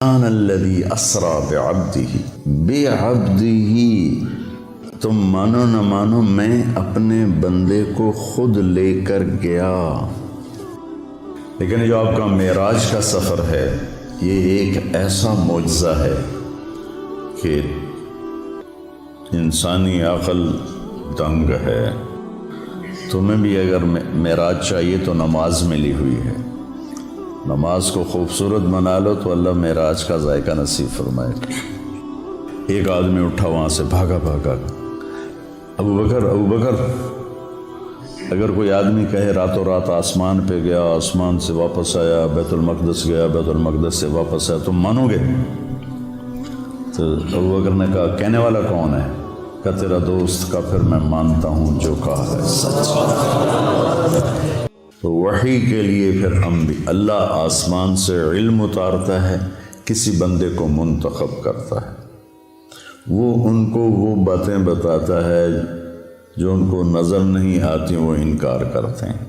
سبحان الذی اسریٰ بعبدہ، تم مانو نہ مانو میں اپنے بندے کو خود لے کر گیا۔ لیکن جو آپ کا معراج کا سفر ہے یہ ایک ایسا معجزہ ہے کہ انسانی عقل دنگ ہے۔ تمہیں بھی اگر معراج چاہیے تو نماز ملی ہوئی ہے، نماز کو خوبصورت بنا لو تو اللہ معراج کا ذائقہ نصیب فرمائے۔ ایک آدمی اٹھا وہاں سے بھاگا ابو بکر، اگر کوئی آدمی کہے راتوں رات آسمان پہ گیا، آسمان سے واپس آیا، بیت المقدس گیا، بیت المقدس سے واپس آیا، تم مانو گے؟ تو ابو بکر نے کہا کہنے والا کون ہے؟ کہا تیرا دوست۔ کا پھر میں مانتا ہوں جو کہا ہے سچ۔ تو وحی کے لیے پھر اللہ آسمان سے علم اتارتا ہے، کسی بندے کو منتخب کرتا ہے، وہ ان کو وہ باتیں بتاتا ہے جو ان کو نظر نہیں آتی، وہ انکار کرتے ہیں،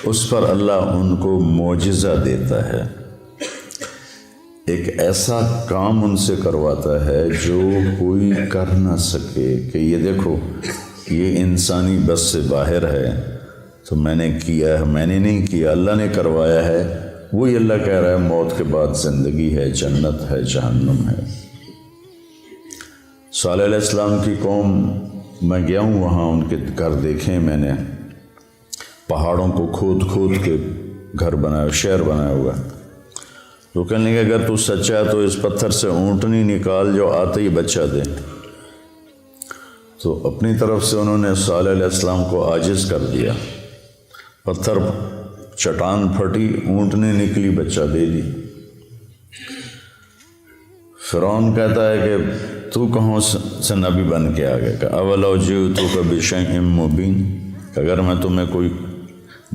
اس پر اللہ ان کو معجزہ دیتا ہے، ایک ایسا کام ان سے کرواتا ہے جو کوئی کر نہ سکے، کہ یہ دیکھو یہ انسانی بس سے باہر ہے، تو میں نے کیا ہے، میں نے نہیں کیا، اللہ نے کروایا ہے۔ وہی اللہ کہہ رہا ہے موت کے بعد زندگی ہے، جنت ہے، جہنم ہے۔ صالح علیہ السلام کی قوم، میں گیا ہوں وہاں، ان کے گھر دیکھیں میں نے، پہاڑوں کو کھود کے گھر بنایا، شہر بنایا ہوا۔ تو کہنے لگے اگر تو سچا ہے تو اس پتھر سے اونٹنی نکال جو آتے ہی بچہ دے۔ تو اپنی طرف سے انہوں نے صالح علیہ السلام کو عاجز کر دیا، پتھر چٹان پھٹی، اونٹنی نکلی، بچہ دے دی۔ فرعون کہتا ہے کہ تو کہاں سے نبی بن کے آ گیا؟ کہ اولو جئتک بشیء مبین، کہ اگر میں تمہیں کوئی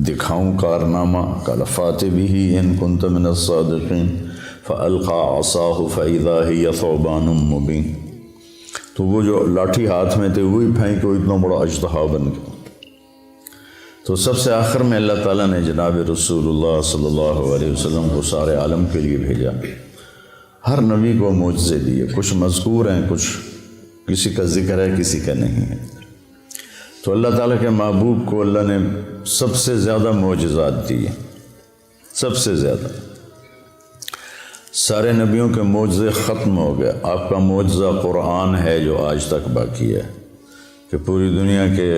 دکھاؤں کارنامہ، قال فات بہ ان کنت من الصادقین، فالقى عصاہ فاذا ہی ثعبان مبین۔ تو وہ جو لاٹھی ہاتھ میں تھے وہی پھینکے، وہ اتنا بڑا اژدہا بن گیا۔ تو سب سے آخر میں اللہ تعالیٰ نے جناب رسول اللہ صلی اللہ علیہ وسلم کو سارے عالم کے لیے بھیجا۔ ہر نبی کو معجزے دیے، کچھ مذکور ہیں، کچھ کسی کا ذکر ہے، کسی کا نہیں ہے۔ تو اللہ تعالیٰ کے محبوب کو اللہ نے سب سے زیادہ معجزات دیے، سب سے زیادہ۔ سارے نبیوں کے معجزے ختم ہو گئے، آپ کا معجزہ قرآن ہے جو آج تک باقی ہے، کہ پوری دنیا کے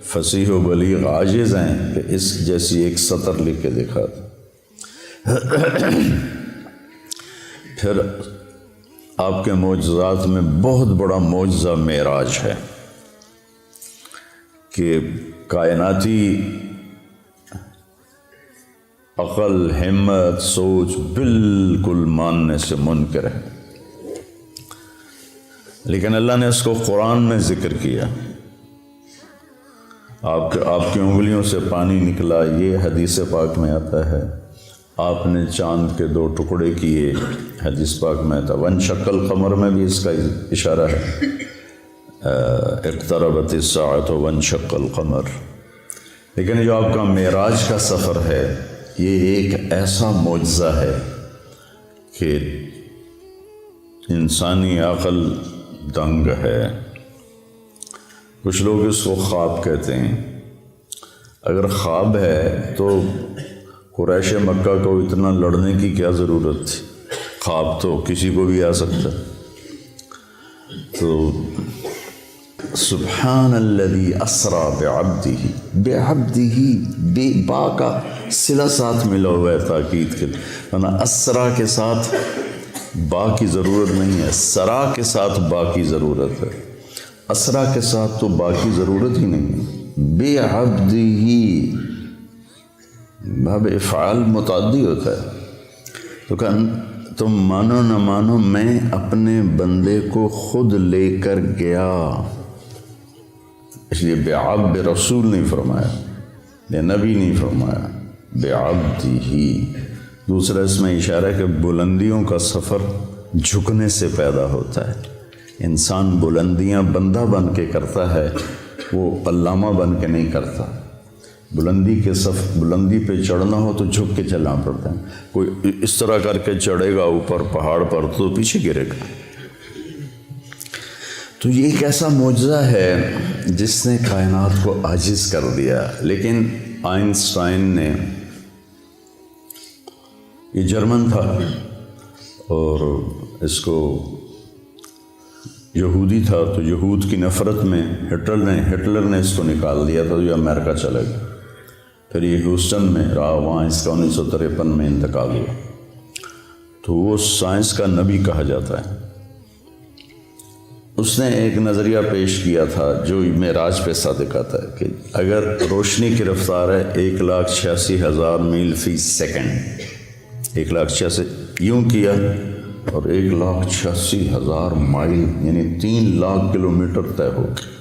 فصیح و بلیغ عاجز ہیں کہ اس جیسی ایک سطر لکھ کے دکھا دیں۔ پھر آپ کے معجزات میں بہت بڑا معجزہ معراج ہے، کہ کائناتی عقل، ہمت، سوچ بالکل ماننے سے منکر ہے، لیکن اللہ نے اس کو قرآن میں ذکر کیا۔ آپ کی انگلیوں سے پانی نکلا، یہ حدیث پاک میں آتا ہے۔ آپ نے چاند کے 2 ٹکڑے کیے، حدیث پاک میں آتا ہے۔ وانشق القمر میں بھی اس کا اشارہ ہے، اقتربت الساعۃ وانشق القمر۔ لیکن جو آپ کا معراج کا سفر ہے یہ ایک ایسا معجزہ ہے کہ انسانی عقل دنگ ہے۔ کچھ لوگ اس کو خواب کہتے ہیں۔ اگر خواب ہے تو قریش مکہ کو اتنا لڑنے کی کیا ضرورت تھی؟ خواب تو کسی کو بھی آ سکتا۔ تو سبحان الذی اسریٰ بعبدہ، بے با کا صلہ ساتھ ملا ہوا ہے تاکید کے، ورنہ اسریٰ کے ساتھ با کی ضرورت نہیں ہے، سرا کے ساتھ با کی ضرورت ہے، اسریٰ کے ساتھ تو با کی ضرورت ہی نہیں ہے۔ بعبدہ باب افعال متعدی ہوتا ہے۔ تو کہ تم مانو نہ مانو میں اپنے بندے کو خود لے کر گیا، اس لیے بعبد رسول نہیں فرمایا، یا نبی نہیں فرمایا، بعبدہ۔ دوسرا اس میں اشارہ ہے کہ بلندیوں کا سفر جھکنے سے پیدا ہوتا ہے۔ انسان بلندیاں بندہ بن کے کرتا ہے، وہ علامہ بن کے نہیں کرتا۔ بلندی پہ چڑھنا ہو تو جھک کے چلنا پڑتا ہے. کوئی اس طرح کر کے چڑھے گا اوپر پہاڑ پر تو پیچھے گرے گا. تو یہ ایک ایسا معجزہ ہے جس نے کائنات کو عاجز کر دیا. لیکن آئنسٹائن نے، یہ جرمن تھا اور اس کو یہودی تھا، تو یہود کی نفرت میں ہٹلر نے اس کو نکال دیا تھا، تو یہ امریکہ چلا گیا. پھر یہ ہیوسٹن میں رہا، وہاں اس کا 1953 میں انتقال ہوا. تو وہ سائنس کا نبی کہا جاتا ہے. اس نے ایک نظریہ پیش کیا تھا جو معراج پہ صادق آتا ہے کہ اگر روشنی کی رفتار ہے 1,86,000 میل فی سیکنڈ، 1,86,000 یوں کیا اور 1,86,000 مائل یعنی 3 لاکھ کلومیٹر طے ہو گئی.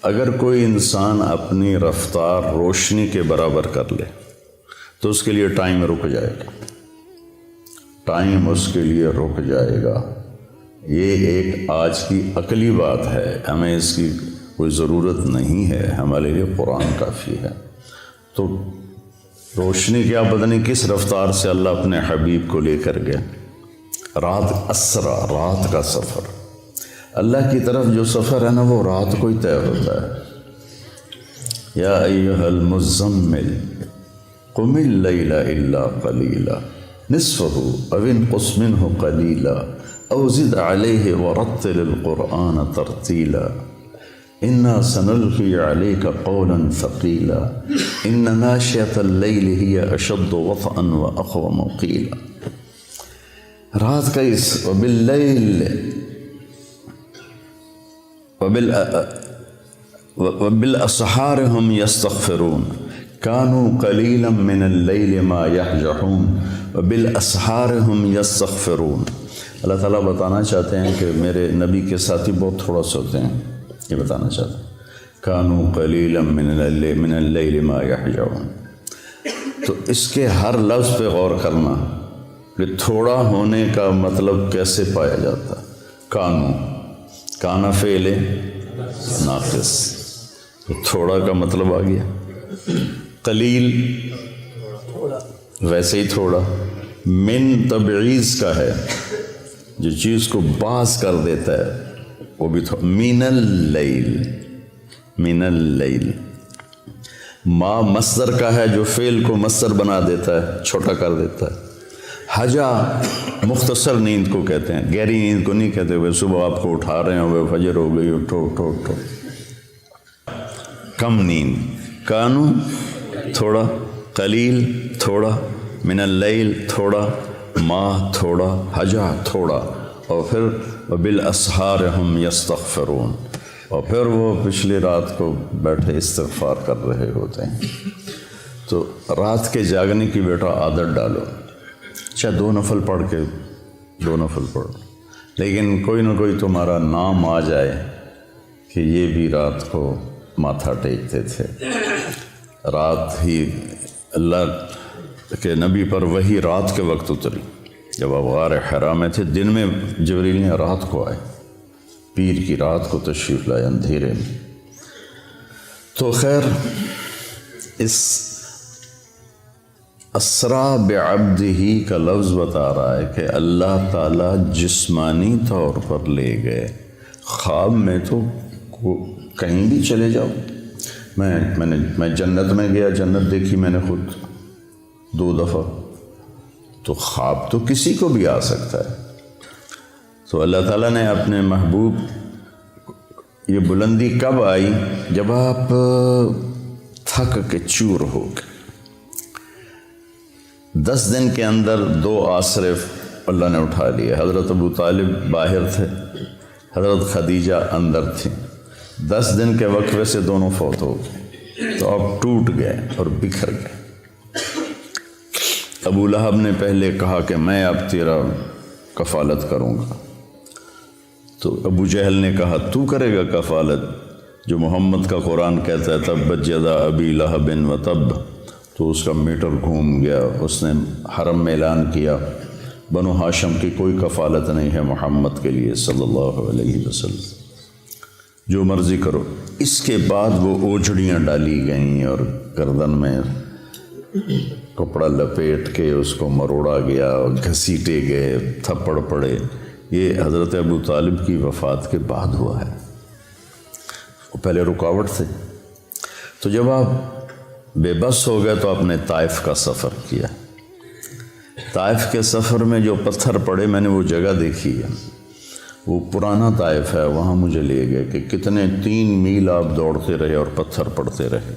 اگر کوئی انسان اپنی رفتار روشنی کے برابر کر لے تو اس کے لیے ٹائم رک جائے گا، ٹائم اس کے لیے رک جائے گا. یہ ایک آج کی عقلی بات ہے، ہمیں اس کی کوئی ضرورت نہیں ہے، ہمارے لیے قرآن کافی ہے. تو روشنی کیا پتہ نہیں کس رفتار سے اللہ اپنے حبیب کو لے کر گئے. رات اسرا، رات کا سفر، اللہ کی طرف جو سفر ہے نا وہ رات کو ہی طے ہوتا ہے. یا ایھا المزمل قم اللیل الا قلیلا نصفہ او انقص منہ قلیلا او زد علیہ ورتل القرآن ترتیلا انا سنلقی علیک قولا ثقیلا ان ناشئۃ اللیل ہی اشد وطئا واقوم قیلا. رات کا اس وباللیل وبالاسحار هم یستغفرون کانوا قلیلا من اللیل ما یہجعون وبالاسحار هم یستغفرون. اللہ تعالیٰ بتانا چاہتے ہیں کہ میرے نبی کے ساتھی بہت تھوڑا سوتے ہیں، یہ بتانا چاہتے ہیں. کانوا قلیلا من اللیل ما یہجعون. تو اس کے ہر لفظ پہ غور کرنا کہ تھوڑا ہونے کا مطلب کیسے پایا جاتا. کانا فعل ناقص، تو تھوڑا کا مطلب آ گیا. قلیل ویسے ہی تھوڑا. من تبعیض کا ہے، جو چیز کو باز کر دیتا ہے وہ بھی تھوڑا. من اللیل. ما مصدر کا ہے جو فعل کو مصدر بنا دیتا ہے، چھوٹا کر دیتا ہے. حجا مختصر نیند کو کہتے ہیں، گہری نیند کو نہیں کہتے. وہ صبح آپ کو اٹھا رہے ہیں، وہ فجر ہو گئی، اٹھو اٹھو اٹھو. کم نیند. کانو تھوڑا، قلیل تھوڑا، من اللیل تھوڑا، ما تھوڑا، حجا تھوڑا، اور پھر وبالاسحار ہم یستغفرون، اور پھر وہ پچھلی رات کو بیٹھے استغفار کر رہے ہوتے ہیں. تو رات کے جاگنے کی بیٹا عادت ڈالو. اچھا 2 نفل پڑھ کے 2 نفل پڑھو، لیکن کوئی نہ کوئی تمہارا نام آ جائے کہ یہ بھی رات کو ماتھا ٹیکتے تھے. رات ہی اللہ کے نبی پر وہی رات کے وقت اتری جب آپ غار حرا میں تھے. دن میں جبریل نے رات کو آئے، پیر کی رات کو تشریف لائے اندھیرے میں. تو خیر اس اسرا بعبدہ کا لفظ بتا رہا ہے کہ اللہ تعالیٰ جسمانی طور پر لے گئے. خواب میں تو کہیں بھی چلے جاؤ. میں جنت میں گیا، جنت دیکھی میں نے خود 2 دفعہ. تو خواب تو کسی کو بھی آ سکتا ہے. تو اللہ تعالیٰ نے اپنے محبوب، یہ بلندی کب آئی؟ جب آپ تھک کے چور ہو گئے. 10 دن کے اندر 2 آسرے اللہ نے اٹھا لیے. حضرت ابو طالب باہر تھے، حضرت خدیجہ اندر تھیں. 10 دن کے وقفے سے دونوں فوت ہو گئے. تو آپ ٹوٹ گئے اور بکھر گئے. ابو لہب نے پہلے کہا کہ میں اب تیرا کفالت کروں گا. تو ابو جہل نے کہا تو کرے گا کفالت، جو محمد کا قرآن کہتا ہے تبت یدا ابی لہب وتب. تو اس کا میٹر گھوم گیا. اس نے حرم میں اعلان کیا بنو ہاشم کی کوئی کفالت نہیں ہے محمد کے لیے صلی اللہ علیہ وسلم. جو مرضی کرو۔ اس کے بعد وہ اوجھڑیاں ڈالی گئیں اور گردن میں کپڑا لپیٹ کے اس کو مروڑا گیا اور گھسیٹے گئے، تھپڑ پڑے۔ یہ حضرت ابو طالب کی وفات کے بعد ہوا ہے، وہ پہلے رکاوٹ تھے۔ تو جب آپ بے بس ہو گئے تو آپ نے طائف کا سفر کیا۔ طائف کے سفر میں جو پتھر پڑے، میں نے وہ جگہ دیکھی ہے، وہ پرانا طائف ہے، وہاں مجھے لے گئے کہ کتنے 3 میل آپ دوڑتے رہے اور پتھر پڑتے رہے۔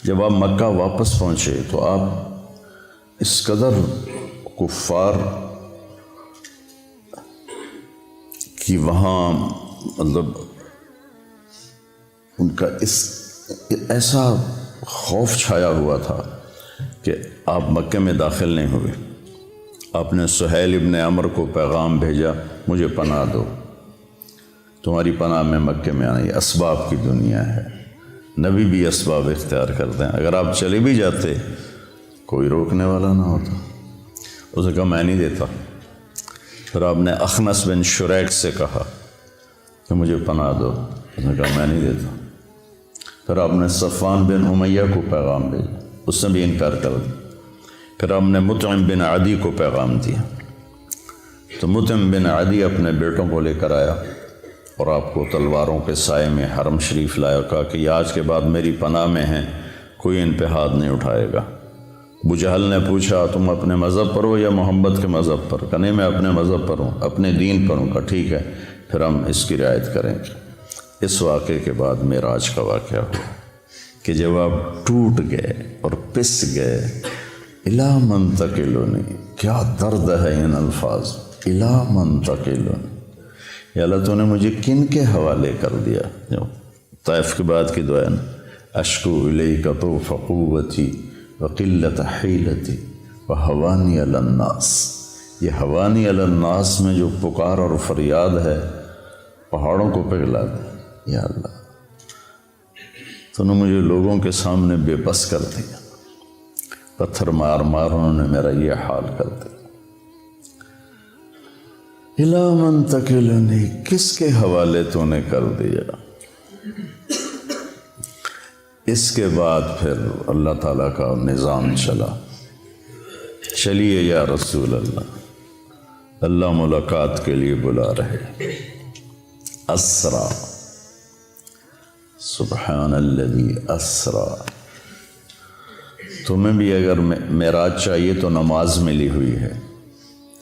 جب آپ مکہ واپس پہنچے تو آپ اس قدر کفار کی وہاں مطلب ان کا ایسا خوف چھایا ہوا تھا کہ آپ مکے میں داخل نہیں ہوئے۔ آپ نے سہیل ابن عمر کو پیغام بھیجا، مجھے پناہ دو، تمہاری پناہ میں مکے میں آنا۔ یہ اسباب کی دنیا ہے، نبی بھی اسباب اختیار کرتے ہیں۔ اگر آپ چلے بھی جاتے کوئی روکنے والا نہ ہوتا۔ اس نے کہا میں نہیں دیتا۔ پھر آپ نے اخنس بن شریک سے کہا کہ مجھے پناہ دو، اس نے کہا میں نہیں دیتا۔ پھر آپ نے صفوان بن امیہ کو پیغام بھیجا، اس نے بھی انکار کر دیا۔ پھر آپ نے مطعم بن عدی کو پیغام دیا، تو مطعم بن عدی اپنے بیٹوں کو لے کر آیا اور آپ کو تلواروں کے سائے میں حرم شریف لایا، کہا کہ یہ آج کے بعد میری پناہ میں ہیں، کوئی ان پہ ہاتھ نہیں اٹھائے گا۔ ابو جہل نے پوچھا تم اپنے مذہب پر ہو یا محمد کے مذہب پر؟ کہا نہیں میں اپنے مذہب پر ہوں، اپنے دین پر ہوں۔ کہا ٹھیک ہے، پھر ہم اس کی رعایت کریں گے۔ اس واقعے کے بعد معراج کا واقعہ ہوا کہ جب آپ ٹوٹ گئے اور پس گئے، الا منتقلونی، کیا درد ہے ان الفاظ، الا منتقلونی، یا اللہ تو نے مجھے کن کے حوالے کر دیا؟ جو طائف کے بعد کی دعا ہے نا، اشکو الیک ضعف قوتی وقلت حیلتی وہوانی علی الناس، یہ ہوانی علی الناس میں جو پکار اور فریاد ہے پہاڑوں کو پگھلا دے۔ یا اللہ تو نے مجھے لوگوں کے سامنے بے بس کر دیا، پتھر مار مار انہوں نے میرا یہ حال کر دیا۔ الا من تکلنی، کس کے حوالے تو نے کر دیا؟ اس کے بعد پھر اللہ تعالیٰ کا نظام چلا، چلیے یا رسول اللہ، اللہ ملاقات کے لیے بلا رہے۔ اسرا، سبحان الذی اسرا۔ تمہیں بھی اگر معراج چاہیے تو نماز ملی ہوئی ہے۔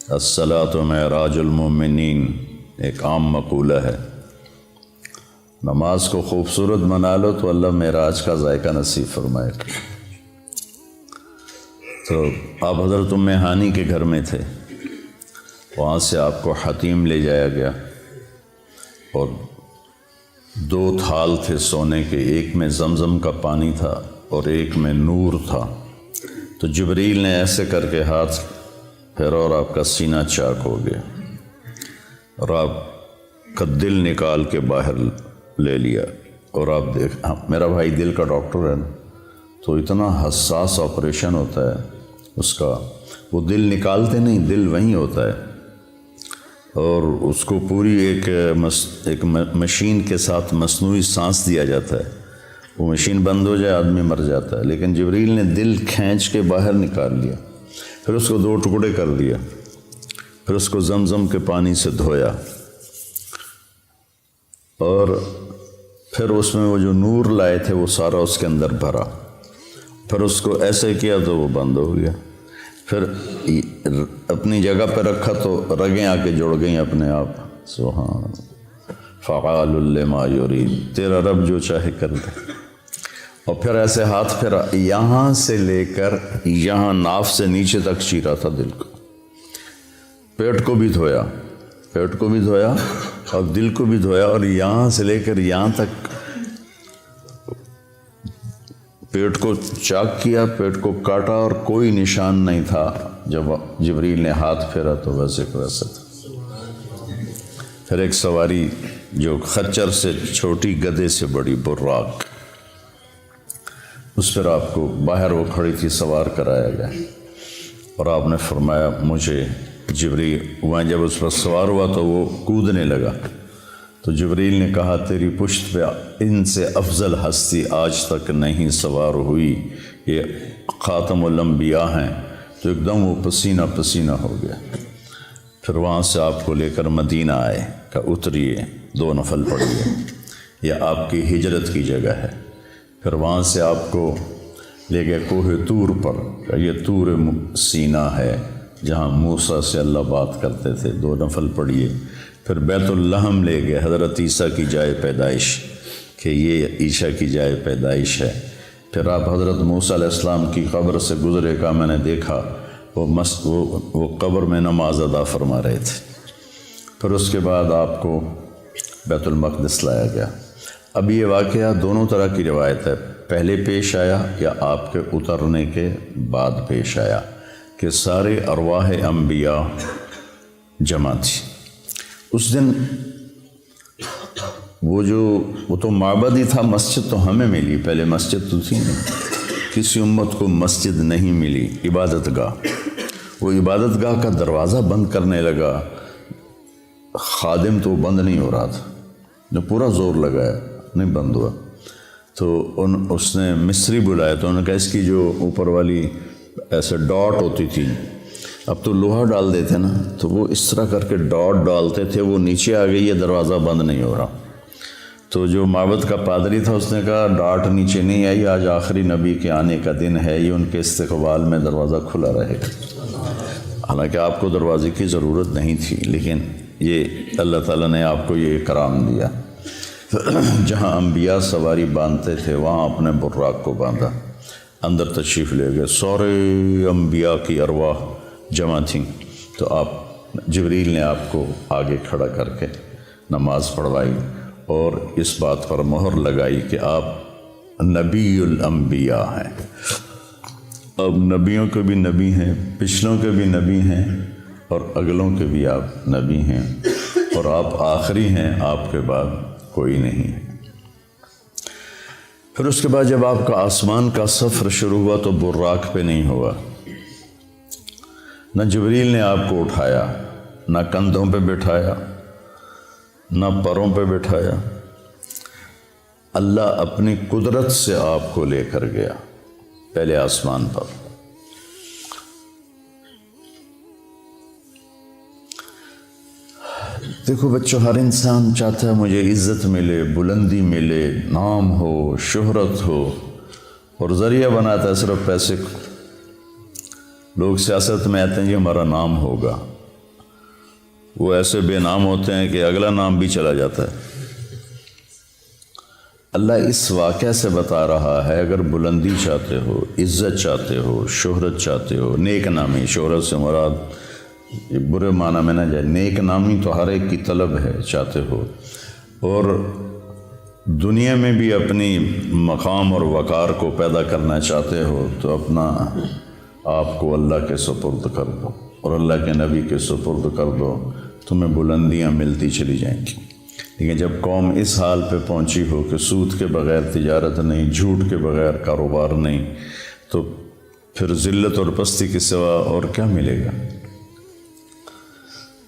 الصلاۃ معراج المؤمنین ایک عام مقولہ ہے، نماز کو خوبصورت بنا لو تو اللہ معراج کا ذائقہ نصیب فرمائے گا۔ تو آپ حضرت ام ہانی کے گھر میں تھے، وہاں سے آپ کو حتیم لے جایا گیا اور 2 تھال تھے سونے کے، ایک میں زمزم کا پانی تھا اور ایک میں نور تھا۔ تو جبریل نے ایسے کر کے ہاتھ پھیرا اور آپ کا سینہ چاک ہو گیا اور آپ کا دل نکال کے باہر لے لیا۔ اور آپ دیکھ، میرا بھائی دل کا ڈاکٹر ہے نا، تو اتنا حساس آپریشن ہوتا ہے اس کا، وہ دل نکالتے نہیں، دل وہیں ہوتا ہے اور اس کو پوری ایک مشین کے ساتھ مصنوعی سانس دیا جاتا ہے۔ وہ مشین بند ہو جائے آدمی مر جاتا ہے، لیکن جبریل نے دل کھینچ کے باہر نکال لیا، پھر اس کو 2 ٹکڑے کر دیا، پھر اس کو زمزم کے پانی سے دھویا اور پھر اس میں وہ جو نور لائے تھے وہ سارا اس کے اندر بھرا، پھر اس کو ایسے کیا تو وہ بند ہو گیا، پھر اپنی جگہ پہ رکھا تو رگیں آ کے جڑ گئیں اپنے آپ۔ سبحان فعال لما یرید، تیرا رب جو چاہے کر دے۔ اور پھر ایسے ہاتھ پھیرا، یہاں سے لے کر یہاں ناف سے نیچے تک چیرا تھا دل کو، پیٹ کو بھی دھویا، پیٹ کو بھی دھویا اور دل کو بھی دھویا، اور یہاں سے لے کر یہاں تک پیٹ کو چاک کیا، پیٹ کو کاٹا اور کوئی نشان نہیں تھا۔ جب جبریل نے ہاتھ پھیرا تو ویسے کو ویسے تھا۔ پھر ایک سواری جو خچر سے چھوٹی، گدھے سے بڑی، براق، اس پر آپ کو باہر وہ کھڑی تھی، سوار کرایا گیا اور آپ نے فرمایا مجھے جبریل، وہاں جب اس پر سوار ہوا تو وہ کودنے لگا، تو جبریل نے کہا تیری پشت پہ ان سے افضل ہستی آج تک نہیں سوار ہوئی، یہ خاتم الانبیاء ہیں۔ تو ایک دم وہ پسینہ پسینہ ہو گیا۔ پھر وہاں سے آپ کو لے کر مدینہ آئے کہ اتریے 2 نفل پڑھیے، یہ آپ کی ہجرت کی جگہ ہے۔ پھر وہاں سے آپ کو لے گئے کوہ طور پر کہ یہ طور سینا ہے جہاں موسیٰ سے اللہ بات کرتے تھے، 2 نفل پڑھیے۔ پھر بیت اللحم لے گئے، حضرت عیسیٰ کی جائے پیدائش، کہ یہ عیسیٰ کی جائے پیدائش ہے۔ پھر آپ حضرت موسیٰ علیہ السلام کی قبر سے گزرے کا میں نے دیکھا وہ قبر میں نماز ادا فرما رہے تھے۔ پھر اس کے بعد آپ کو بیت المقدس لایا گیا۔ اب یہ واقعہ دونوں طرح کی روایت ہے، پہلے پیش آیا یا آپ کے اترنے کے بعد پیش آیا، کہ سارے ارواح انبیاء جمع تھی اس دن۔ وہ تو معبد ہی تھا، مسجد تو ہمیں ملی، پہلے مسجد تو تھی نہیں، کسی امت کو مسجد نہیں ملی، عبادت گاہ۔ وہ عبادت گاہ کا دروازہ بند کرنے لگا، خادم تو بند نہیں ہو رہا تھا، جو پورا زور لگایا نہیں بند ہوا۔ تو اس نے مصری بلایا، تو انہوں نے کہا اس کی جو اوپر والی ایسے ڈاٹ ہوتی تھی، اب تو لوہا ڈال دیتے نا، تو وہ اس طرح کر کے ڈاٹ ڈالتے تھے، وہ نیچے آ گئی، یہ دروازہ بند نہیں ہو رہا۔ تو جو معبد کا پادری تھا اس نے کہا ڈاٹ نیچے نہیں آئی، آج آخری نبی کے آنے کا دن ہے، یہ ان کے استقبال میں دروازہ کھلا رہے گا۔ حالانکہ آپ کو دروازے کی ضرورت نہیں تھی، لیکن یہ اللہ تعالیٰ نے آپ کو یہ اکرام دیا۔ جہاں انبیاء سواری باندھتے تھے وہاں اپنے براق کو باندھا، اندر تشریف لے گئے، سارے انبیاء کی ارواح جمع تھیں۔ تو جبریل نے آپ کو آگے کھڑا کر کے نماز پڑھوائی اور اس بات پر مہر لگائی کہ آپ نبی الانبیاء ہیں۔ اب نبیوں کے بھی نبی ہیں، پچھلوں کے بھی نبی ہیں اور اگلوں کے بھی آپ نبی ہیں، اور آپ آخری ہیں، آپ کے بعد کوئی نہیں ہے۔ پھر اس کے بعد جب آپ کا آسمان کا سفر شروع ہوا تو براق پہ نہیں ہوا، نہ جبریل نے آپ کو اٹھایا، نہ کندھوں پہ بٹھایا، نہ پروں پہ بٹھایا، اللہ اپنی قدرت سے آپ کو لے کر گیا پہلے آسمان پر۔ دیکھو بچوں، ہر انسان چاہتا ہے مجھے عزت ملے، بلندی ملے، نام ہو، شہرت ہو، اور ذریعہ بناتا ہے صرف پیسے کو۔ لوگ سیاست میں آتے ہیں کہ ہمارا نام ہوگا، وہ ایسے بے نام ہوتے ہیں کہ اگلا نام بھی چلا جاتا ہے۔ اللہ اس واقعہ سے بتا رہا ہے اگر بلندی چاہتے ہو، عزت چاہتے ہو، شہرت چاہتے ہو، نیک نامی، شہرت سے مراد برے معنی میں نہ جائے، نیک نامی تو ہر ایک کی طلب ہے، چاہتے ہو، اور دنیا میں بھی اپنی مقام اور وقار کو پیدا کرنا چاہتے ہو، تو اپنا آپ کو اللہ کے سپرد کر دو اور اللہ کے نبی کے سپرد کر دو، تمہیں بلندیاں ملتی چلی جائیں گی۔ لیکن جب قوم اس حال پہ پہنچی ہو کہ سود کے بغیر تجارت نہیں، جھوٹ کے بغیر کاروبار نہیں، تو پھر ذلت اور پستی کے سوا اور کیا ملے گا؟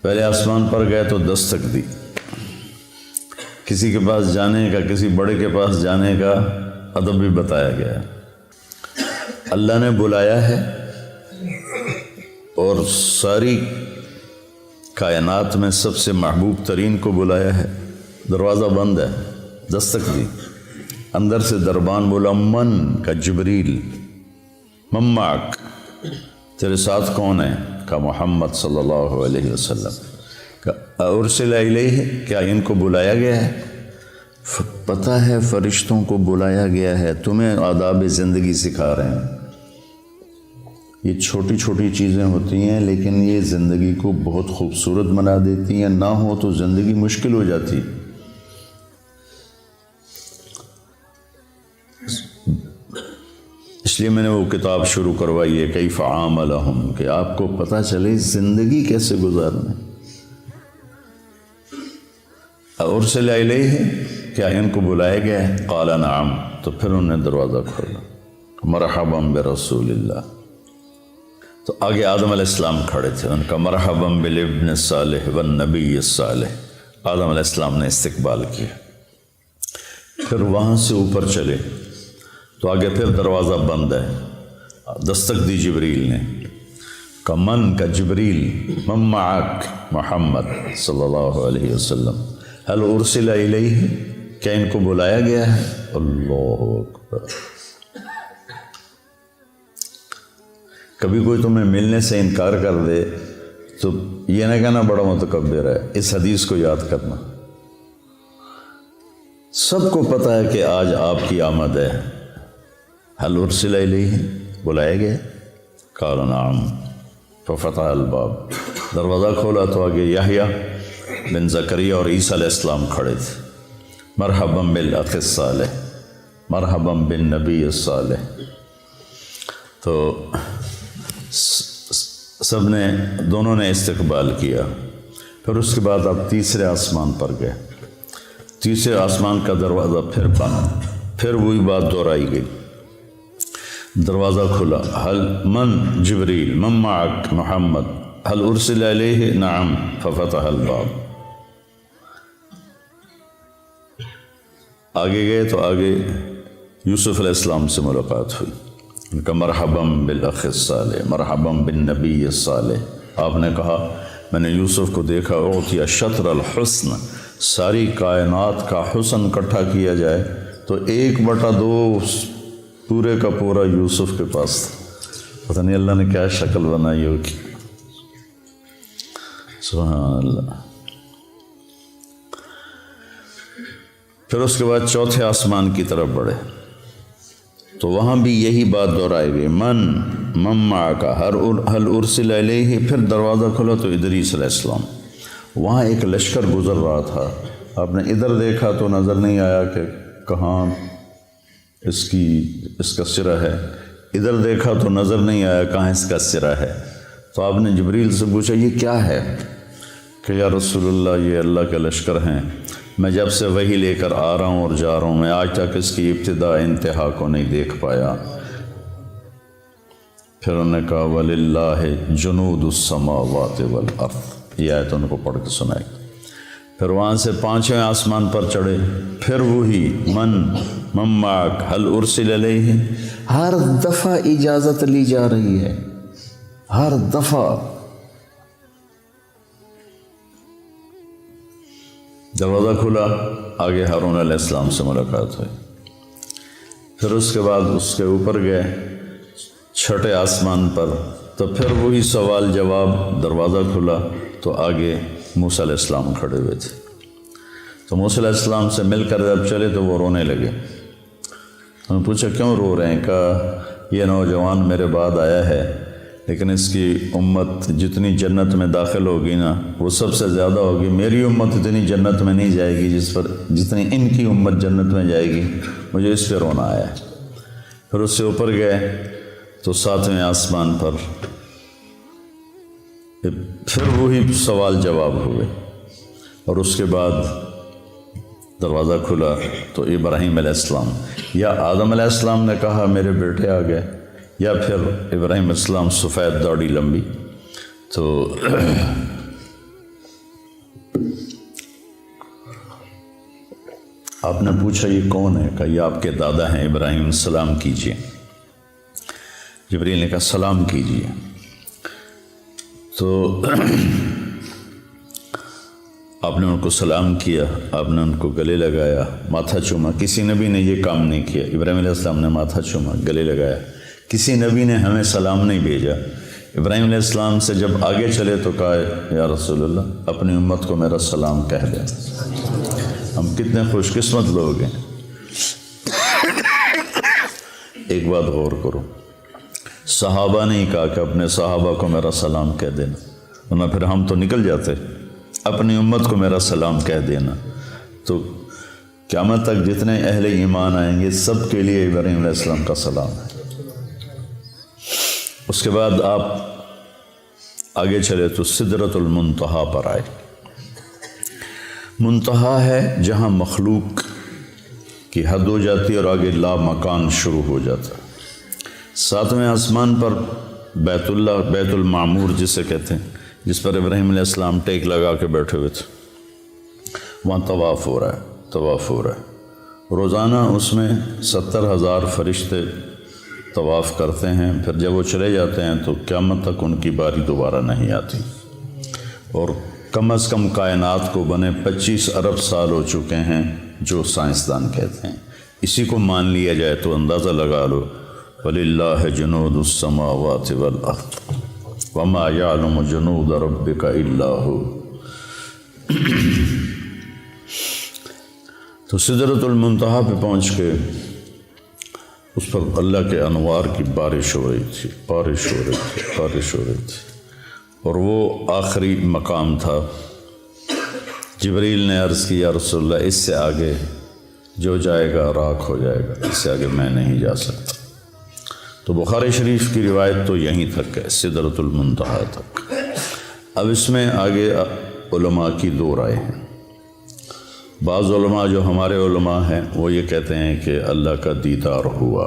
پہلے آسمان پر گئے تو دستک دی، کسی کے پاس جانے کا، کسی بڑے کے پاس جانے کا ادب بھی بتایا گیا۔ اللہ نے بلایا ہے اور ساری کائنات میں سب سے محبوب ترین کو بلایا ہے، دروازہ بند ہے، دستک دی، اندر سے دربان بولا، من کا جبریل، مماک، تیرے ساتھ کون ہے؟ کا محمد صلی اللہ علیہ وسلم۔ ارسل الیہ، کیا ان کو بلایا گیا ہے؟ پتہ ہے فرشتوں کو بلایا گیا ہے، تمہیں آداب زندگی سکھا رہے ہیں۔ یہ چھوٹی چھوٹی چیزیں ہوتی ہیں لیکن یہ زندگی کو بہت خوبصورت بنا دیتی ہیں، نہ ہو تو زندگی مشکل ہو جاتی۔ اس لیے میں نے وہ کتاب شروع کروائی ہے، کیف عاملہم، کہ آپ کو پتہ چلے زندگی کیسے گزارنا۔ ارسل الیہ، کیا ان کو بلایا گیا ہے؟ قال نعم، تو پھر انہوں نے دروازہ کھولا، مرحبا برسول اللہ۔ تو آگے آدم علیہ السلام کھڑے تھے، ان کا مرحبا بالابن الصالح والنبی الصالح، آدم علیہ السلام نے استقبال کیا۔ پھر وہاں سے اوپر چلے تو آگے پھر دروازہ بند ہے، دستک دی جبریل نے، کا من کا جبریل، من معک محمد صلی اللہ علیہ وسلم، هل ارسل الیہ، کیا ان کو بلایا گیا ہے؟ اللہ اکبر۔ کبھی کوئی تمہیں ملنے سے انکار کر دے تو یہ نہ کہنا بڑا متکبر ہے، اس حدیث کو یاد کرنا۔ سب کو پتہ ہے کہ آج آپ کی آمد ہے، هل ارسل الیہ، بلایا گیا؟ قال نعم ففتح الباب، دروازہ کھولا تو آگے یحییٰ بن زکریا اور عیسیٰ علیہ السلام کھڑے تھے۔ مرحبا بالاخ الصالح، مرحبا بالنبی الصالح۔ تو سب نے، دونوں نے استقبال کیا۔ پھر اس کے بعد آپ تیسرے آسمان پر گئے، تیسرے آسمان کا دروازہ پھر بند، پھر وہی بات دہرائی گئی، دروازہ کھلا، هل من جبریل، من معک محمد، هل ارسل الیہ، نعم ففتح الباب۔ آگے گئے تو آگے یوسف علیہ السلام سے ملاقات ہوئی، ان کا مرحبا بالاخ الصالح، مرحبا بالنبی الصالح۔ آپ نے کہا میں نے یوسف کو دیکھا، اعطی شطر الحسن، ساری کائنات کا حسن اکٹھا کیا جائے تو 1/2 پورے کا پورا یوسف کے پاس تھا۔ پتہ نہیں اللہ نے کیا شکل بنائی ہوگی، سبحان اللہ۔ پھر اس کے بعد چوتھے آسمان کی طرف بڑھے تو وہاں بھی یہی بات دہرائی گئی، من معک، هل ارسل الیہ۔ پھر دروازہ کھلا تو ادریس علیہ السلام، وہاں ایک لشکر گزر رہا تھا، آپ نے ادھر دیکھا تو نظر نہیں آیا کہ کہاں اس کا سرہ ہے، ادھر دیکھا تو نظر نہیں آیا کہاں اس کا سرہ ہے۔ تو آپ نے جبریل سے پوچھا یہ کیا ہے؟ کہ یا رسول اللہ یہ اللہ کے لشکر ہیں، میں جب سے وحی لے کر آ رہا ہوں اور جا رہا ہوں، میں آج تک اس کی ابتدا انتہا کو نہیں دیکھ پایا۔ پھر انہوں نے کہا وَلِلَّهِ جُنُودُ السَّمَاوَاتِ وَالْأَرْضِ، یہ آیت ان کو پڑھ کے سنائی۔ پھر وہاں سے 5ویں آسمان پر چڑھے، پھر وہی من معک، هل ارسل الیہ۔ ہر دفعہ اجازت لی جا رہی ہے، ہر دفعہ۔ دروازہ کھلا، آگے ہارون علیہ السلام سے ملاقات ہوئی۔ پھر اس کے بعد اس کے اوپر گئے 6ٹھے آسمان پر، تو پھر وہی سوال جواب، دروازہ کھلا تو آگے موسیٰ علیہ السلام کھڑے ہوئے تھے۔ تو موسیٰ علیہ السلام سے مل کر جب چلے تو وہ رونے لگے۔ انہوں نے پوچھا کیوں رو رہے ہیں؟ کہا یہ نوجوان میرے بعد آیا ہے، لیکن اس کی امت جتنی جنت میں داخل ہوگی نا وہ سب سے زیادہ ہوگی، میری امت اتنی جنت میں نہیں جائے گی جتنی ان کی امت جنت میں جائے گی، مجھے اس پہ رونا آیا ہے۔ پھر اس سے اوپر گئے تو 7ویں آسمان پر پھر وہی سوال جواب ہوئے، اور اس کے بعد دروازہ کھلا تو ابراہیم علیہ السلام یا آدم علیہ السلام نے کہا میرے بیٹے آ گئے، یا پھر ابراہیم علیہ السلام سفید داڑھی لمبی۔ تو آپ نے پوچھا یہ کون ہے؟ کہا یہ آپ کے دادا ہیں ابراہیم، سلام کیجیے۔ جبریل نے کہا سلام کیجیے۔ تو آپ نے ان کو سلام کیا، آپ نے ان کو گلے لگایا، ماتھا چوما۔ کسی نبی نے یہ کام نہیں کیا، ابراہیم علیہ السلام نے ماتھا چوما، گلے لگایا۔ کسی نبی نے ہمیں سلام نہیں بھیجا۔ ابراہیم علیہ السلام سے جب آگے چلے تو کہا یا رسول اللہ اپنی امت کو میرا سلام کہہ دیں۔ ہم کتنے خوش قسمت لوگ ہیں۔ ایک بات غور کرو، صحابہ نے کہا کہ اپنے صحابہ کو میرا سلام کہہ دینا، ورنہ پھر ہم تو نکل جاتے، اپنی امت کو میرا سلام کہہ دینا۔ تو قیامت تک جتنے اہل ایمان آئیں گے سب کے لیے ابراہیم علیہ السلام کا سلام ہے۔ اس کے بعد آپ آگے چلے تو سدرۃ المنتہا پر آئے۔ منتہا ہے جہاں مخلوق کی حد ہو جاتی ہے اور آگے لا مکان شروع ہو جاتا ہے۔ 7ویں آسمان پر بیت اللہ، بیت المعمور جسے کہتے ہیں، جس پر ابراہیم علیہ السلام ٹیک لگا کے بیٹھے ہوئے تھے۔ وہاں طواف ہو رہا ہے روزانہ اس میں 70,000 فرشتے طواف کرتے ہیں، پھر جب وہ چلے جاتے ہیں تو قیامت تک ان کی باری دوبارہ نہیں آتی، اور کم از کم کائنات کو بنے 25 ارب سال ہو چکے ہیں جو سائنسدان کہتے ہیں۔ اسی کو مان لیا جائے تو اندازہ لگا لو، وَلِلَّهِ جُنُودُ السَّمَاوَاتِ وَالْأَرْضِ وَمَا يَعْلَمُ جُنُودَ رَبِّكَ إِلَّا هُوَ۔ تو سدرۃ المنتہا پہ پہنچ کے اس پر اللہ کے انوار کی بارش ہو رہی تھی، اور وہ آخری مقام تھا۔ جبریل نے عرض کی یا رسول اللہ اس سے آگے جو جائے گا راکھ ہو جائے گا، اس سے آگے میں نہیں جا سکتا۔ تو بخاری شریف کی روایت تو یہیں تک ہے، سدرۃ المنتہا تک۔ اب اس میں آگے علماء کی دو رائے ہیں۔ بعض علماء جو ہمارے علماء ہیں وہ یہ کہتے ہیں کہ اللہ کا دیدار ہوا،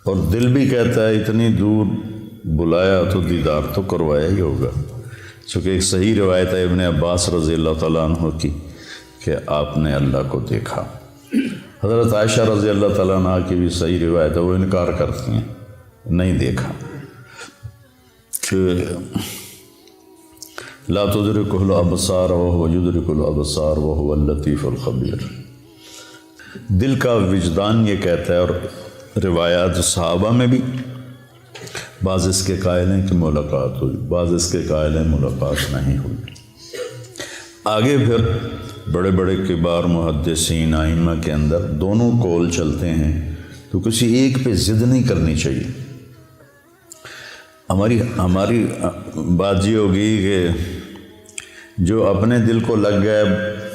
اور دل بھی کہتا ہے اتنی دور بلایا تو دیدار تو کروایا ہی ہوگا، چونکہ ایک صحیح روایت ہے ابن عباس رضی اللہ تعالیٰ عنہ کی کہ آپ نے اللہ کو دیکھا۔ حضرت عائشہ رضی اللہ تعالیٰ عنہ کی بھی صحیح روایت ہے، وہ انکار کرتی ہیں نہیں دیکھا، کہ لا تدرکہ الابصار وہو یدرک الابصار وہو اللطیف الخبیر۔ دل کا وجدان یہ کہتا ہے، اور روایات صحابہ میں بھی بعض اس کے قائل ہیں کہ ملاقات ہوئی، بعض اس کے قائل ہیں ملاقات نہیں ہوئی۔ آگے پھر بڑے بڑے کبار محدثین ائمہ کے اندر دونوں قول چلتے ہیں، تو کسی ایک پہ ضد نہیں کرنی چاہیے۔ ہماری بات یہ ہوگی کہ جو اپنے دل کو لگ گیا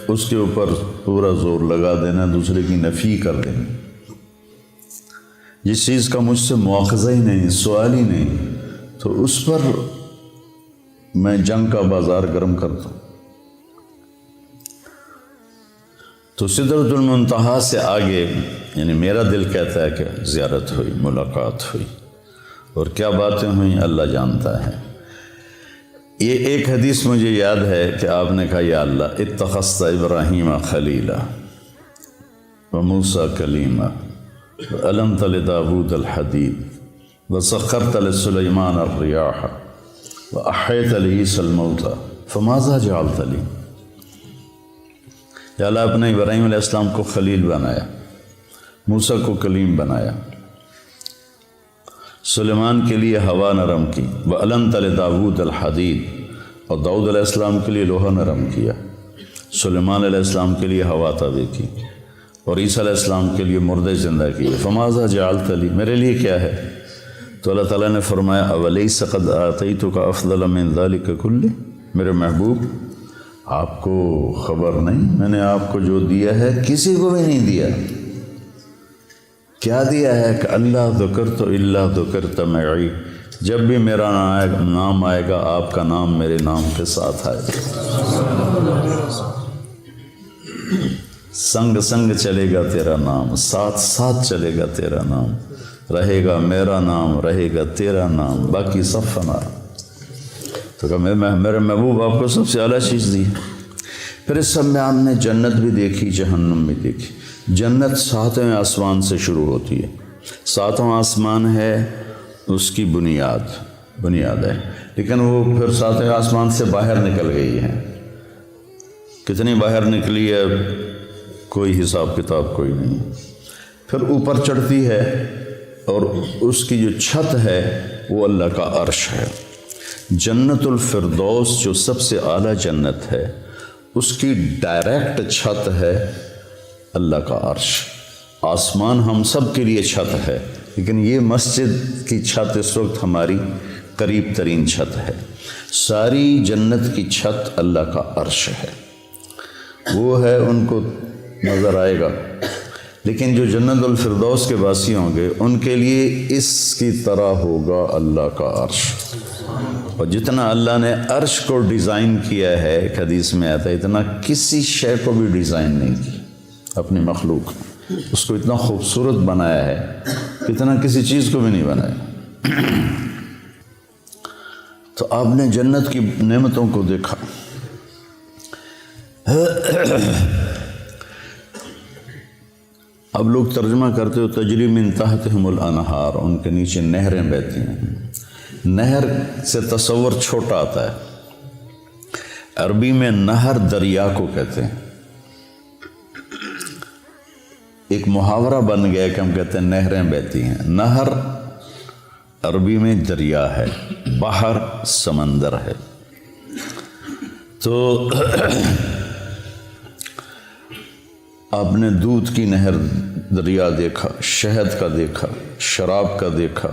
اس کے اوپر پورا زور لگا دینا، دوسرے کی نفی کر دینا۔ جس چیز کا مجھ سے مواخذہ ہی نہیں، سوال ہی نہیں، تو اس پر میں جنگ کا بازار گرم کرتا ہوں۔ تو سدرۃ المنتہا سے آگے یعنی میرا دل کہتا ہے کہ زیارت ہوئی، ملاقات ہوئی، اور کیا باتیں ہوئیں اللہ جانتا ہے۔ یہ ایک حدیث مجھے یاد ہے کہ آپ نے کہا یا اللہ اتخذت ابراہیم خلیلا وموسیٰ کلیما وعلمت لداود الحدید وسخرت لسلیمان الریاح واحیت لعیسی الموتى فماذا جعلت لی۔ یا اللہ اپنے ابراہیم علیہ السلام کو خلیل بنایا، موسیٰ کو کلیم بنایا، سلیمان کے لیے ہوا نرم کی، وَعَلَمْتَ لِدَاوُودَ الْحَدِيدَ، اور داؤد علیہ السلام کے لیے لوہا نرم کیا، سلیمان علیہ السلام کے لیے ہوا تابع کی، اور عیسیٰ علیہ السلام کے لیے مردے زندہ کیے۔ فَمَاذَا جَعَلْتَ لِي، میرے لیے کیا ہے؟ تو اللہ تعالیٰ نے فرمایا أَوَلَيْسَ قَدْ آتَيْتُكَ أَفْضَلَ مِنْ ذَلِكَ كُلِّهِ، میرے محبوب آپ کو خبر نہیں میں نے آپ کو جو دیا ہے کسی کو بھی نہیں دیا۔ کیا دیا ہے کہ اللہ ذکرت الا ذکرت معی، جب بھی میرا نام آئے گا آپ کا نام میرے نام کے ساتھ آئے گا، سنگ سنگ چلے گا تیرا نام، ساتھ ساتھ چلے گا تیرا نام، رہے گا میرا نام، رہے گا تیرا نام، باقی سب فنا۔ تو کہ میرے محبوب آپ کو سب سے اعلیٰ چیز دی۔ پھر اس سب میں آپ نے جنت بھی دیکھی، جہنم بھی دیکھی۔ جنت 7ویں آسمان سے شروع ہوتی ہے، 7واں آسمان ہے اس کی بنیاد ہے، لیکن وہ پھر 7ویں آسمان سے باہر نکل گئی ہے۔ کتنی باہر نکلی ہے کوئی حساب کتاب کوئی نہیں۔ پھر اوپر چڑھتی ہے اور اس کی جو چھت ہے وہ اللہ کا عرش ہے۔ جنت الفردوس جو سب سے اعلیٰ جنت ہے اس کی ڈائریکٹ چھت ہے اللہ کا عرش۔ آسمان ہم سب کے لیے چھت ہے، لیکن یہ مسجد کی چھت اس وقت ہماری قریب ترین چھت ہے۔ ساری جنت کی چھت اللہ کا عرش ہے، وہ ہے ان کو نظر آئے گا، لیکن جو جنت الفردوس کے باسی ہوں گے ان کے لیے اس کی طرح ہوگا اللہ کا عرش۔ اور جتنا اللہ نے عرش کو ڈیزائن کیا ہے، ایک حدیث میں آتا ہے، اتنا کسی شے کو بھی ڈیزائن نہیں کی اپنی مخلوق، اس کو اتنا خوبصورت بنایا ہے، اتنا کسی چیز کو بھی نہیں بنایا۔ تو آپ نے جنت کی نعمتوں کو دیکھا، اب لوگ ترجمہ کرتے ہو تجری من تحتہم الانہار، ان کے نیچے نہریں بہتی ہیں. نہر سے تصور چھوٹا آتا ہے، عربی میں نہر دریا کو کہتے ہیں. ایک محاورہ بن گیا کہ ہم کہتے ہیں نہریں بہتی ہیں. نہر عربی میں دریا ہے، بحر سمندر ہے. تو آپ نے دودھ کی نہر دریا دیکھا، شہد کا دیکھا، شراب کا دیکھا،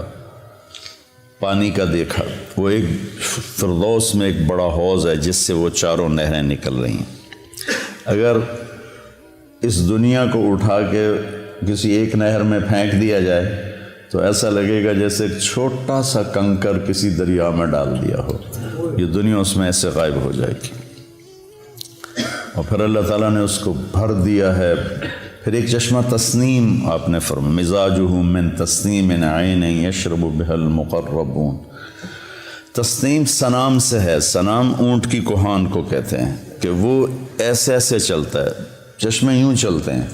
پانی کا دیکھا. وہ ایک فردوس میں ایک بڑا حوض ہے جس سے وہ چاروں نہریں نکل رہی ہیں. اگر اس دنیا کو اٹھا کے کسی ایک نہر میں پھینک دیا جائے تو ایسا لگے گا جیسے ایک چھوٹا سا کنکر کسی دریا میں ڈال دیا ہو. یہ دنیا اس میں ایسے غائب ہو جائے گی. اور پھر اللہ تعالیٰ نے اس کو بھر دیا ہے. پھر ایک چشمہ تسنیم آپ نے فرمایا مزاجہ من تسنیم عین یشرب بها المقربون. تسنیم سنام سے ہے. سنام اونٹ کی کوہان کو کہتے ہیں کہ وہ ایسے ایسے چلتا ہے. چشمے یوں چلتے ہیں،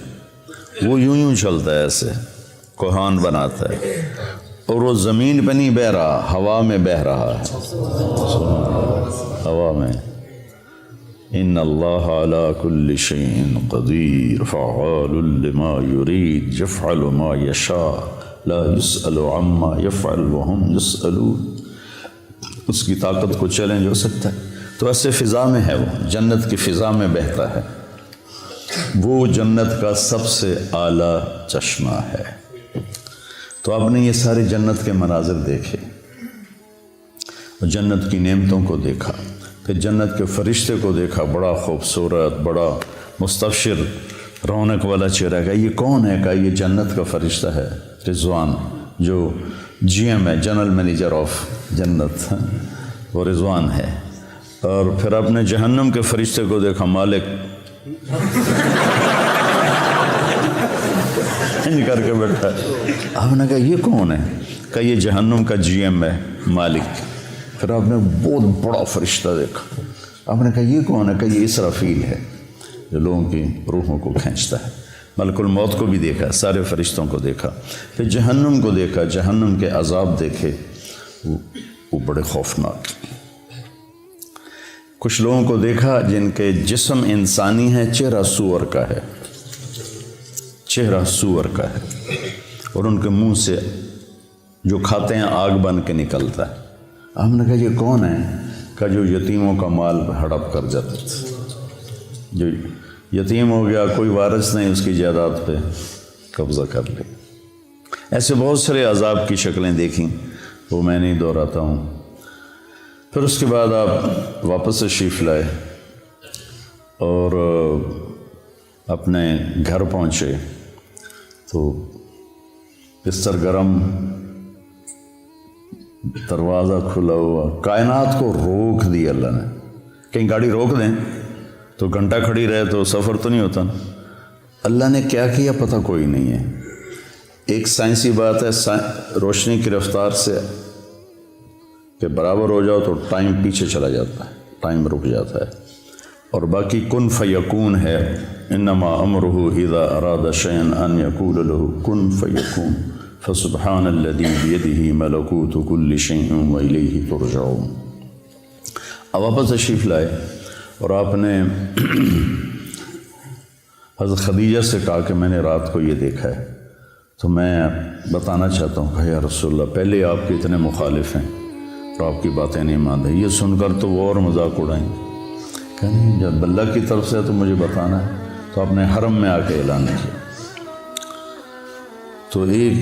وہ یوں چلتا ہے، ایسے کوہان بناتا ہے. اور وہ زمین پہ نہیں بہہ رہا، ہوا میں بہہ رہا ہے. ہوا میں. ان اللہ علی کل شیء قدیر فعال لما یرید یفعل ما یشاء لا یسأل عما یفعل وهم یسألون. اس کی طاقت کو چیلنج ہو سکتا ہے. تو ایسے فضا میں ہے، وہ جنت کی فضا میں بہتا ہے. وہ جنت کا سب سے اعلیٰ چشمہ ہے. تو آپ نے یہ سارے جنت کے مناظر دیکھے اور جنت کی نعمتوں کو دیکھا. پھر جنت کے فرشتے کو دیکھا، بڑا خوبصورت، بڑا مستبشر، رونق والا چہرہ. کا یہ کون ہے؟ کہا یہ جنت کا فرشتہ ہے رضوان، جو جی ایم ہے، جنرل مینیجر آف جنت، وہ رضوان ہے. اور پھر آپ نے جہنم کے فرشتے کو دیکھا، مالک کر کے بیٹھا. آپ نے کہا یہ کون ہے؟ کہا یہ جہنم کا جی ایم ہے، مالک. پھر آپ نے بہت بڑا فرشتہ دیکھا. آپ نے کہا یہ کون ہے؟ کہا یہ اسرافیل ہے، جو لوگوں کی روحوں کو کھینچتا ہے. ملک الموت کو بھی دیکھا، سارے فرشتوں کو دیکھا. پھر جہنم کو دیکھا، جہنم کے عذاب دیکھے، وہ بڑے خوفناک. کچھ لوگوں کو دیکھا جن کے جسم انسانی ہے، چہرہ سور کا ہے، چہرہ سور کا ہے، اور ان کے منہ سے جو کھاتے ہیں آگ بن کے نکلتا ہے. ہم نے کہا یہ کون ہے؟ کہا جو یتیموں کا مال ہڑپ کر جاتا تھا. جو یتیم ہو گیا، کوئی وارث نہیں، اس کی جائیداد پہ قبضہ کر لے. ایسے بہت سارے عذاب کی شکلیں دیکھیں، وہ میں نہیں دہراتا ہوں. پھر اس کے بعد آپ واپس تشریف لائے اور اپنے گھر پہنچے تو بستر گرم، دروازہ کھلا ہوا. کائنات کو روک دی اللہ نے. کہیں گاڑی روک دیں تو گھنٹہ کھڑی رہے تو سفر تو نہیں ہوتا. اللہ نے کیا کیا پتہ کوئی نہیں ہے. ایک سائنسی بات ہے، روشنی کی رفتار سے کہ برابر ہو جاؤ تو ٹائم پیچھے چلا جاتا ہے، ٹائم رک جاتا ہے. اور باقی کن فیکون ہے، انما امرہ اذا اراد شیئا ان یقول له کن فیکون فسبحان الذی بیدہ ملکوت کل شیء والیہ ترجعون. اب واپس تشریف لائے اور آپ نے حضرت خدیجہ سے کہا کہ میں نے رات کو یہ دیکھا ہے، تو میں بتانا چاہتا ہوں کہ یا رسول اللہ، پہلے آپ کے اتنے مخالف ہیں اور آپ کی باتیں نہیں مان رہے. یہ سن کر تو وہ اور مذاق اڑائیں. کہ نہیں، جب اللہ کی طرف سے تو مجھے بتانا ہے. تو آپ نے حرم میں آ کے اعلان کیا تو ایک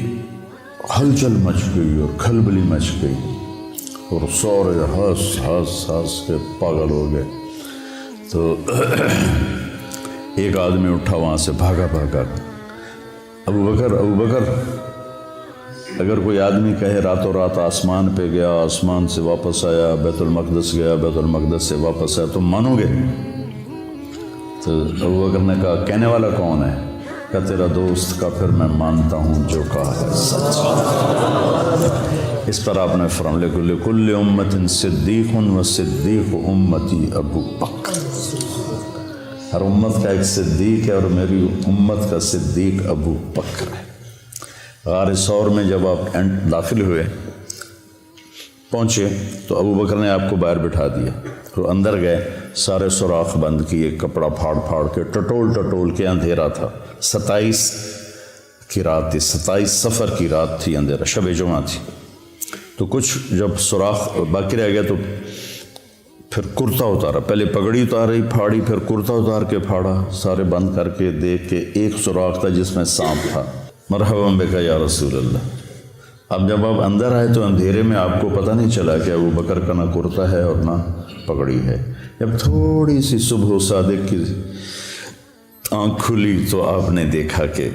ہلچل مچ گئی اور کھلبلی مچ گئی اور سورے ہنس کے پاگل ہو گئے. تو ایک آدمی اٹھا وہاں سے، بھاگا ابو بکر اگر کوئی آدمی کہے راتوں رات آسمان پہ گیا، آسمان سے واپس آیا، بیت المقدس گیا، بیت المقدس سے واپس آیا، تم مانو گے؟ تو ابو بکر نے کہا کہنے والا کون ہے؟ کہا تیرا دوست. کا پھر میں مانتا ہوں جو کہا ہے سچ. اس پر آپ نے فرمایا لکل امت صدیق و صدیق امتی ابو بکر. ہر امت کا ایک صدیق ہے اور میری امت کا صدیق ابو بکر ہے۔ غار ثور میں جب آپ داخل ہوئے پہنچے تو ابو بکر نے آپ کو باہر بٹھا دیا، تو اندر گئے، سارے سوراخ بند کیے، کپڑا پھاڑ پھاڑ کے ٹٹول کے، اندھیرا تھا، 27 کی رات تھی، 27 صفر کی رات تھی، اندھیرا، شب جمعہ تھی۔ تو کچھ جب سوراخ باقی رہ گیا تو پھر کرتا اتارا، پہلے پگڑی اتاری پھاڑی، پھر کرتا اتار کے پھاڑا، سارے بند کر کے دیکھ کے ایک سوراخ تھا جس میں سانپ تھا۔ مرحبا بک یا رسول اللہ۔ اب جب آپ اندر آئے تو اندھیرے میں آپ کو پتہ نہیں چلا کہ ابو بکر کا نہ کرتا ہے اور نہ پگڑی ہے۔ جب تھوڑی سی صبح صادق کی آنکھ کھلی تو آپ نے دیکھا کہ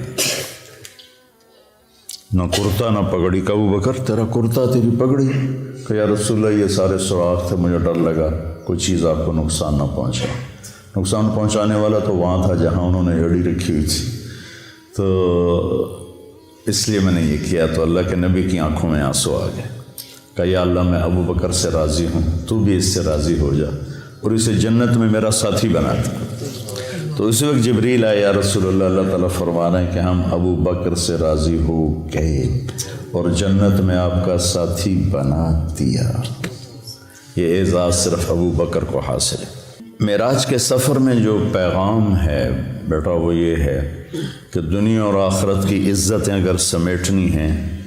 نہ کرتا نہ پگڑی۔ کہ ابو بکر تیرا کرتا تیری پگڑی؟ کہ یا رسول اللہ یہ سارے سوراخ تھے، مجھے ڈر لگا کوئی چیز آپ کو نقصان نہ پہنچا۔ نقصان پہنچانے والا تو وہاں تھا جہاں انہوں نے ہڈی رکھی ہوئی تھی، تو اس لیے میں نے یہ کیا۔ تو اللہ کے نبی کی آنکھوں میں آنسو آ گئے۔ کہ یا اللہ میں ابو بکر سے راضی ہوں، تو بھی اس سے راضی ہو جا اور اسے جنت میں میرا ساتھی بنا دے۔ تو اس وقت جبریل آئے، یا رسول اللہ، اللہ تعالیٰ فرما رہے ہیں کہ ہم ابو بکر سے راضی ہو گئے اور جنت میں آپ کا ساتھی بنا دیا۔ یہ اعزاز صرف ابو بکر کو حاصل ہے۔ معراج کے سفر میں جو پیغام ہے بیٹا وہ یہ ہے کہ دنیا اور آخرت کی عزتیں اگر سمیٹنی ہیں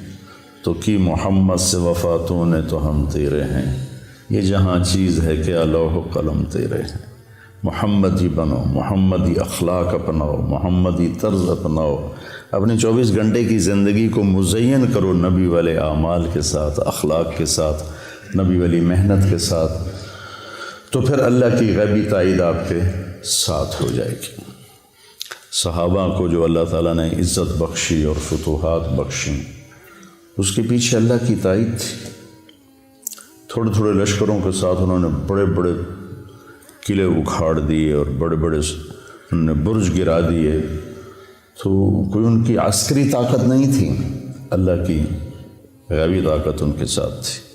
تو کی محمد سے وفاتوں نے تو ہم تیرے ہیں۔ یہ جہاں چیز ہے کہ لوح و قلم تیرے ہیں۔ محمدی بنو، محمدی اخلاق اپناؤ، محمدی طرز اپناؤ، اپنے 24 گھنٹے کی زندگی کو مزین کرو نبی والے اعمال کے ساتھ، اخلاق کے ساتھ، نبی والی محنت کے ساتھ، تو پھر اللہ کی غیبی تائید آپ کے ساتھ ہو جائے گی۔ صحابہ کو جو اللہ تعالیٰ نے عزت بخشی اور فتوحات بخشیں، اس کے پیچھے اللہ کی تائید تھی۔ تھوڑے تھوڑے لشکروں کے ساتھ انہوں نے بڑے بڑے قلعے اکھاڑ دیے اور بڑے بڑے انہوں نے برج گرا دیے، تو کوئی ان کی عسکری طاقت نہیں تھی، اللہ کی غیبی طاقت ان کے ساتھ تھی۔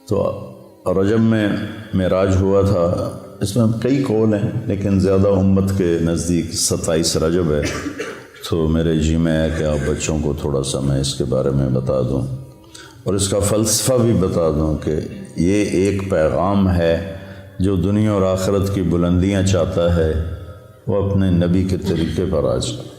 تو رجب میں معراج ہوا تھا، اس میں کئی قول ہیں لیکن زیادہ امت کے نزدیک 27 رجب ہے۔ تو میرے جی میں ہے کہ آپ بچوں کو تھوڑا سا میں اس کے بارے میں بتا دوں اور اس کا فلسفہ بھی بتا دوں کہ یہ ایک پیغام ہے جو دنیا اور آخرت کی بلندیاں چاہتا ہے، وہ اپنے نبی کے طریقے پر آ جائے۔